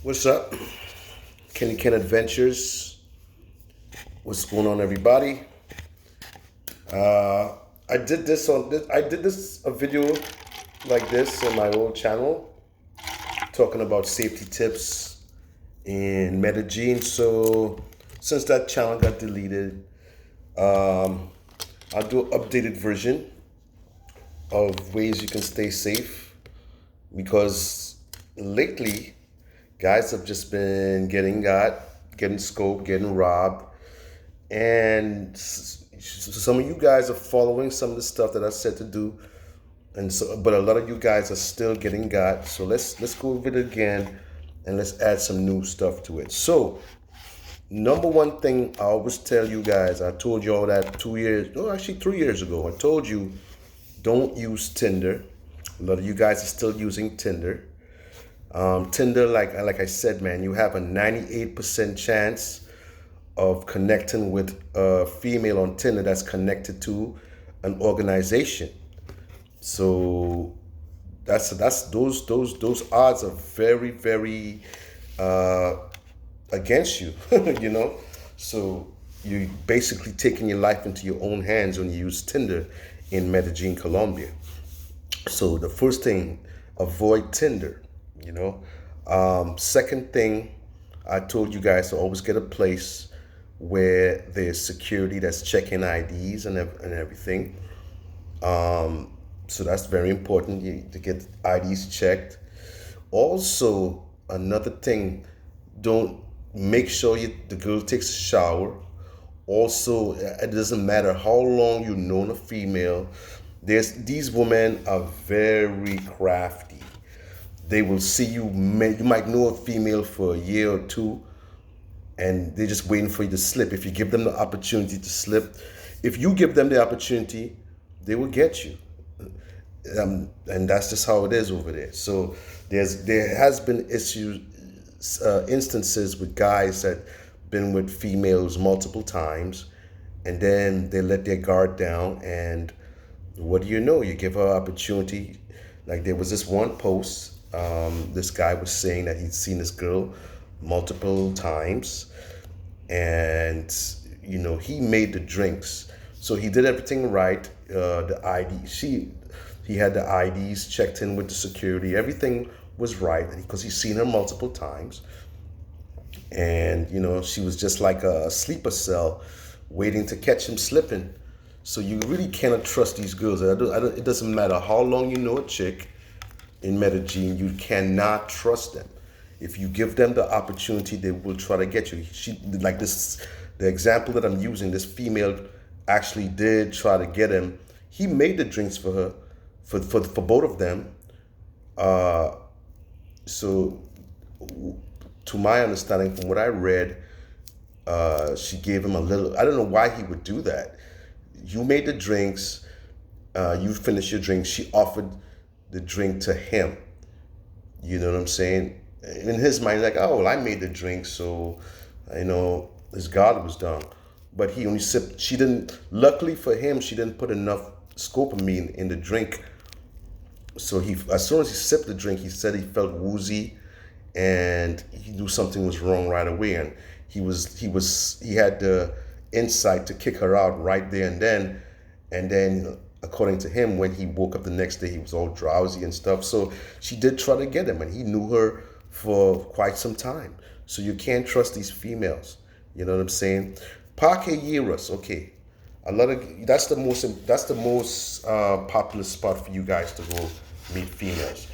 What's up? Kenny Ken Adventures. What's going on, everybody? Uh, I did this on this. I did this a video like this on my old channel, talking about safety tips in Medellin. So since that channel got deleted, um, I'll do an updated version of ways you can stay safe because lately guys have just been getting scoped, getting robbed, and some of you guys are following some of the stuff that I said to do, and so but a lot of you guys are still getting got. So let's go over it again, and let's add some new stuff to it. So number one thing I always tell you guys, I told you all that 2 years, no, actually 3 years ago, I told you don't use Tinder. A lot of you guys are still using Tinder. Tinder, like I said, man, you have a 98% chance of connecting with a female on Tinder that's connected to an organization. So that's those odds are very uh, against you, you know. So you basically taking your life into your own hands when you use Tinder in Medellin, Colombia. So the first thing, avoid Tinder, you know. Second thing, I told you guys to always get a place where there's security that's checking IDs and everything. So that's very important to get IDs checked. Also, another thing, don't make sure the girl takes a shower. Also, it doesn't matter how long you've known a female. These women are very crafty. They will see you. You might know a female for a year or two, and they're just waiting for you to slip. If you give them the opportunity to slip, if you give them the opportunity, they will get you. And that's just how it is over there. So there has been instances with guys that been with females multiple times, and then they let their guard down, and what do you know? You give her opportunity. Like there was this one post. This guy was saying that he'd seen this girl multiple times, and he made the drinks. So he did everything right. The ID, he had the IDs checked in with the security. Everything was right because he's seen her multiple times, and she was just like a sleeper cell, waiting to catch him slipping. So you really cannot trust these girls. It doesn't matter how long you know a chick in Medellin, you cannot trust them. If you give them the opportunity, they will try to get you. The example that I'm using, this female actually did try to get him. He made the drinks for her, for both of them. So, to my understanding, from what I read, she gave him a little. I don't know why he would do that. You made the drinks. You finished your drink. She offered the drink to him. You know what I'm saying? In his mind, like, oh, well, I made the drink, so his guard was done. But he only sipped. She didn't. Luckily for him, she didn't put enough scopamine in the drink. So as soon as he sipped the drink, he said he felt woozy, and he knew something was wrong right away. And he had the insight to kick her out right there and then. And then, according to him, when he woke up the next day, he was all drowsy and stuff. So she did try to get him, and he knew her for quite some time. So you can't trust these females. You know what I'm saying? Parqueyeras, okay. A lot of that's the most popular spot for you guys to go meet females.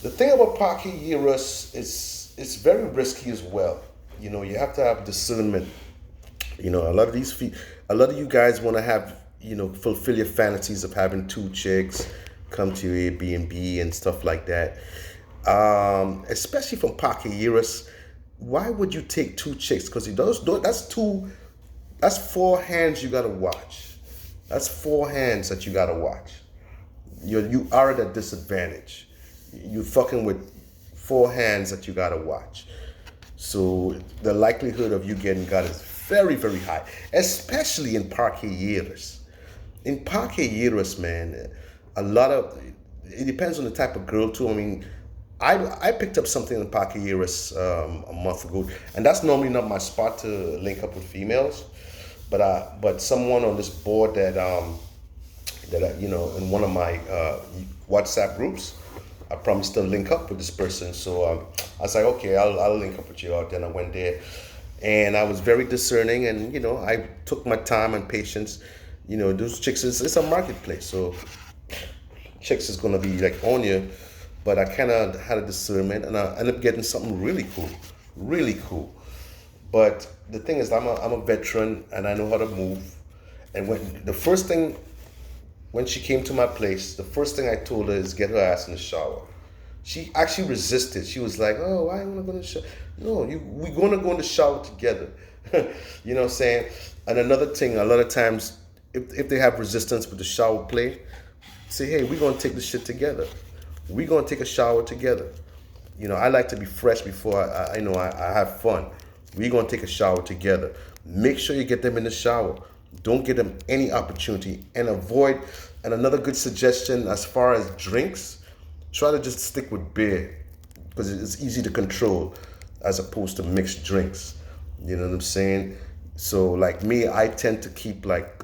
The thing about parqueyeras is it's very risky as well. You have to have discernment. A lot of you guys want to have, fulfill your fantasies of having two chicks come to your Airbnb and stuff like that. Especially from parqueyeras, why would you take two chicks? Because that's four hands you gotta watch. That's four hands that you gotta watch. You are at a disadvantage. You fucking with four hands that you gotta watch. So the likelihood of you getting got is very high, especially in parqueyeras. In parqueyeras, man, it depends on the type of girl too. I mean, I picked up something in Paquilleras a month ago, and that's normally not my spot to link up with females, but someone on this board in one of my WhatsApp groups, I promised to link up with this person. So I was like, okay, I'll link up with you out there. And I went there, and I was very discerning, and I took my time and patience. Those chicks, it's a marketplace, so chicks is gonna be like on you. But I kind of had a discernment, and I ended up getting something really cool, really cool. But the thing is, I'm a veteran, and I know how to move. And when she came to my place, the first thing I told her is get her ass in the shower. She actually resisted. She was like, "Oh, why you want to go in the shower?" No, we're going to go in the shower together. You know what I'm saying? And another thing, a lot of times, if they have resistance with the shower play, say, "Hey, we're going to take this shit together. We're going to take a shower together." I like to be fresh before I have fun. We're going to take a shower together. Make sure you get them in the shower. Don't give them any opportunity, and avoid. And another good suggestion as far as drinks, try to just stick with beer, because it's easy to control as opposed to mixed drinks. You know what I'm saying? So like me, I tend to keep like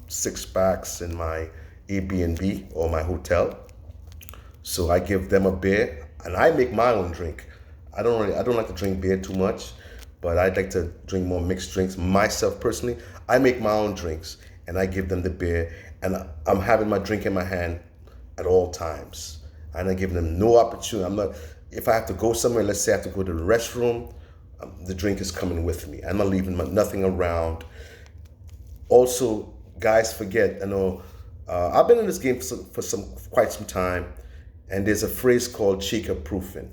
6 packs in my Airbnb or my hotel. So I give them a beer, and I make my own drink. I don't like to drink beer too much, but I'd like to drink more mixed drinks. Myself personally, I make my own drinks, and I give them the beer, and I'm having my drink in my hand at all times. I'm not giving them no opportunity. If I have to go somewhere, let's say I have to go to the restroom, the drink is coming with me. I'm not leaving nothing around. Also, guys forget, I've been in this game for quite some time, and there's a phrase called chica proofing.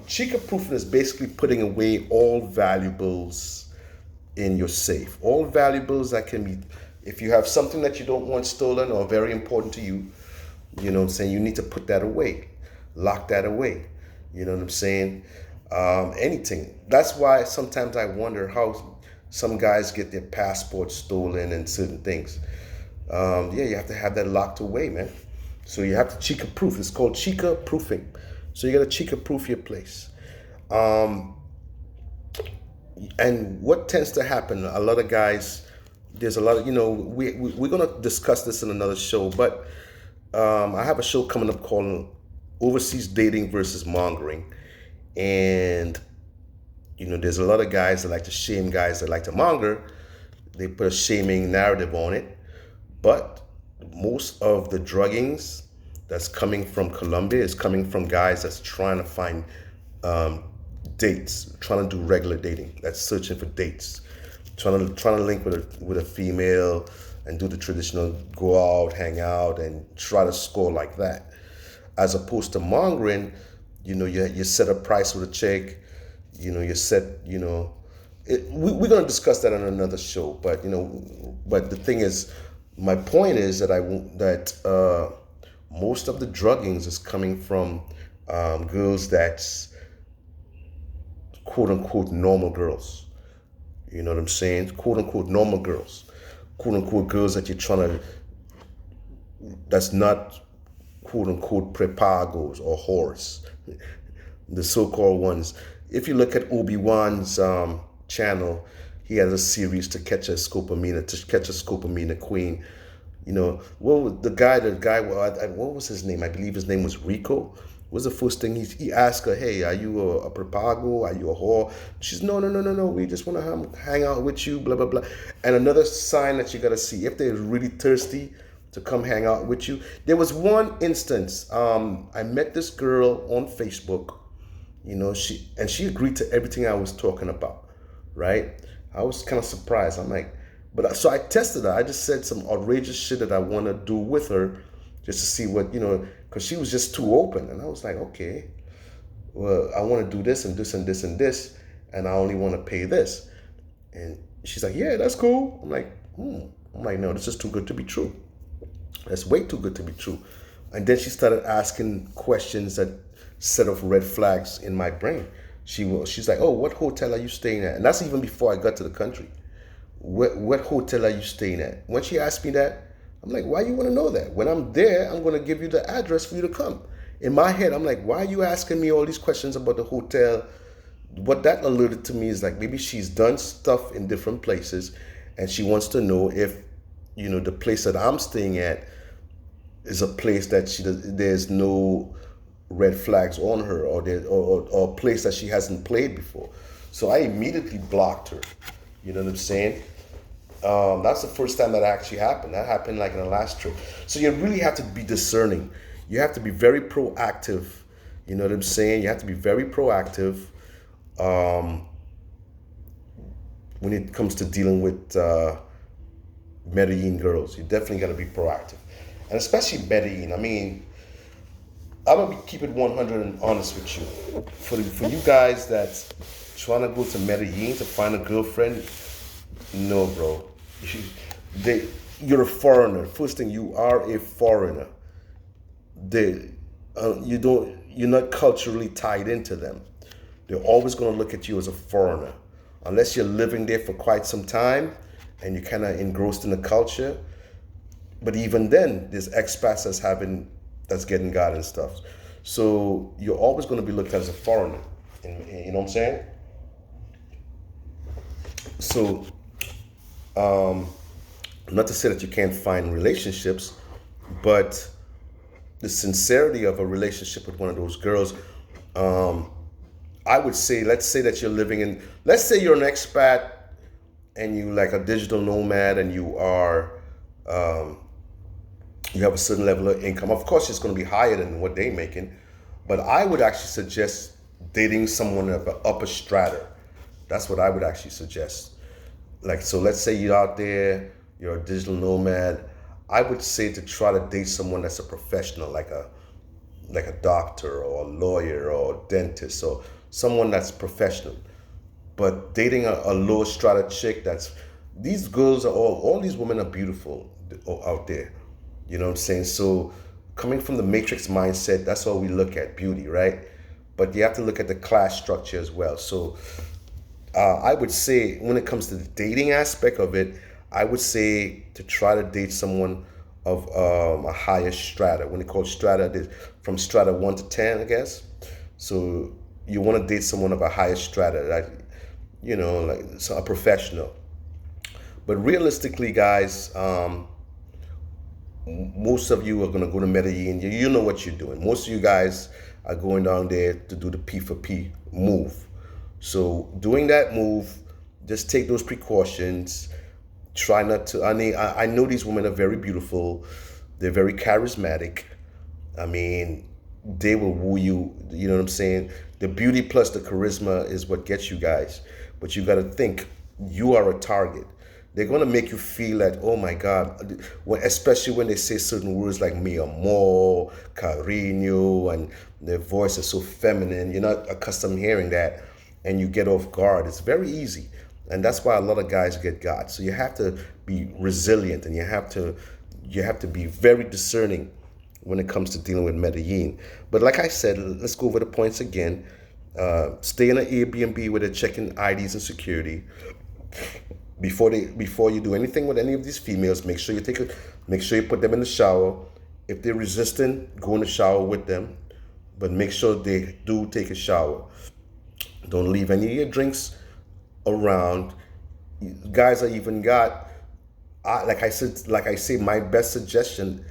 Chica proofing is basically putting away all valuables in your safe. All valuables that can be, if you have something that you don't want stolen or very important to you, you know what I'm saying, you need to put that away, lock that away. You know what I'm saying? Anything. That's why sometimes I wonder how some guys get their passports stolen and certain things. You have to have that locked away, man. So you have to chica proof. It's called chica proofing. So you got to chica proof your place. And what tends to happen, a lot of guys, there's a lot of, we're going to discuss this in another show, but I have a show coming up called Overseas Dating versus Mongering. And, there's a lot of guys that like to shame guys that like to monger. They put a shaming narrative on it. But most of the druggings that's coming from Colombia is coming from guys that's trying to find dates, trying to do regular dating, that's searching for dates, trying to link with a female and do the traditional go out, hang out, and try to score like that. As opposed to mongering, you set a price with a chick, we're going to discuss that on another show. But but the thing is, my point is that most of the druggings is coming from girls that's quote unquote normal girls. You know what I'm saying? Quote unquote normal girls. Quote unquote girls that you're trying to, that's not quote unquote prepagos or whores. The so-called ones. If you look at Obi-Wan's channel, he has a series to catch a scopamina queen. What was the guy, what was his name? I believe his name was Rico. What was the first thing he asked her? Hey, are you a prepago? Are you a whore? She's no. We just want to hang out with you, blah, blah, blah. And another sign that you got to see, if they're really thirsty to come hang out with you. There was one instance, I met this girl on Facebook, she agreed to everything I was talking about, right? I was kind of surprised. I'm like, so I tested her. I just said some outrageous shit that I want to do with her just to see what, because she was just too open. And I was like, okay, well, I want to do this and this and this and this, and I only want to pay this. And she's like, yeah, that's cool. I'm like, no, this is too good to be true. That's way too good to be true. And then she started asking questions that set off red flags in my brain. She's like, oh, what hotel are you staying at? And that's even before I got to the country. What hotel are you staying at? When she asked me that, I'm like, why you want to know that? When I'm there, I'm going to give you the address for you to come. In my head, I'm like, why are you asking me all these questions about the hotel? What that alerted to me is like maybe she's done stuff in different places and she wants to know if, the place that I'm staying at is a place that there's no red flags on her, or a place that she hasn't played before. So I immediately blocked her. You know what I'm saying? That's the first time that actually happened. That happened like in the last trip. So you really have to be discerning. You have to be very proactive. You know what I'm saying? You have to be very proactive when it comes to dealing with Medellin girls. You definitely got to be proactive, and especially Medellin. I mean, I'm gonna keep it 100 and honest with you. For you guys that's trying to go to Medellin to find a girlfriend, no, bro. You're a foreigner. First thing, you are a foreigner. You're not culturally tied into them. They're always going to look at you as a foreigner, unless you're living there for quite some time and you're kind of engrossed in the culture. But even then, there's expats that's getting God and stuff. So you're always going to be looked at as a foreigner. You know what I'm saying? So, not to say that you can't find relationships, but the sincerity of a relationship with one of those girls, I would say, let's say that let's say you're an expat and you like a digital nomad and you have a certain level of income. Of course, it's going to be higher than what they're making, but I would actually suggest dating someone of an upper strata. That's what I would actually suggest. Like, so let's say you're out there, you're a digital nomad. I would say to try to date someone that's a professional, like a doctor or a lawyer or a dentist, or someone that's professional. But dating a low strata chick, these girls are all these women are beautiful out there. You know what I'm saying? So coming from the matrix mindset, that's all we look at, beauty, right? But you have to look at the class structure as well. So I would say when it comes to the dating aspect of it, I would say to try to date someone of a higher strata. When they call strata, from strata 1 to 10, I guess. So you want to date someone of a higher strata, like a professional. But realistically, guys, most of you are going to go to Medellin. You know what you're doing. Most of you guys are going down there to do the P for P move. So doing that move, just take those precautions. Try not to. I know these women are very beautiful. They're very charismatic. I mean, they will woo you. You know what I'm saying? The beauty plus the charisma is what gets you guys. But you got to think, you are a target. They're going to make you feel that, oh my God, especially when they say certain words like mi amor, cariño, and their voice is so feminine. You're not accustomed hearing that, and you get off guard. It's very easy. And that's why a lot of guys get got. So you have to be resilient, and you have to be very discerning when it comes to dealing with Medellin. But like I said, let's go over the points again. Stay in an Airbnb where they're checking IDs and security. Before you do anything with any of these females, make sure you put them in the shower. If they're resistant, go in the shower with them, but make sure they do take a shower. Don't leave any of your drinks around. Guys, like I say, my best suggestion,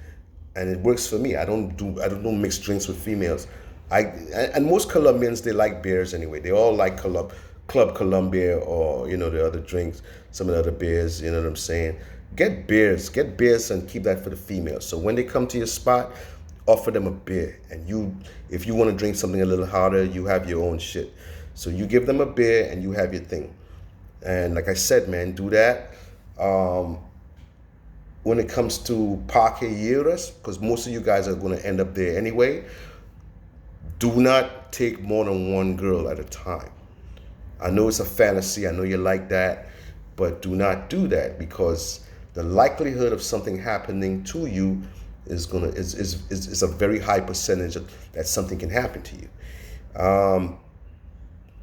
and it works for me. I don't do mixed drinks with females. And most Colombians, they like beers anyway. They all like Club Colombia, or the other drinks, some of the other beers. You know what I'm saying? Get beers and keep that for the females. So when they come to your spot, offer them a beer. And if you want to drink something a little harder, you have your own shit. So you give them a beer and you have your thing. And like I said, man, do that. When it comes to Parque Yeras, because most of you guys are going to end up there anyway, do not take more than one girl at a time. I know it's a fantasy. I know you like that, but do not do that, because the likelihood of something happening to you is a very high percentage that something can happen to you.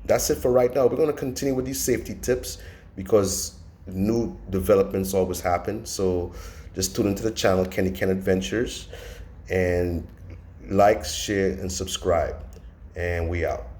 That's it for right now. We're going to continue with these safety tips because new developments always happen. So just tune into the channel, Kenny Ken Adventures, and like, share, and subscribe. And we out.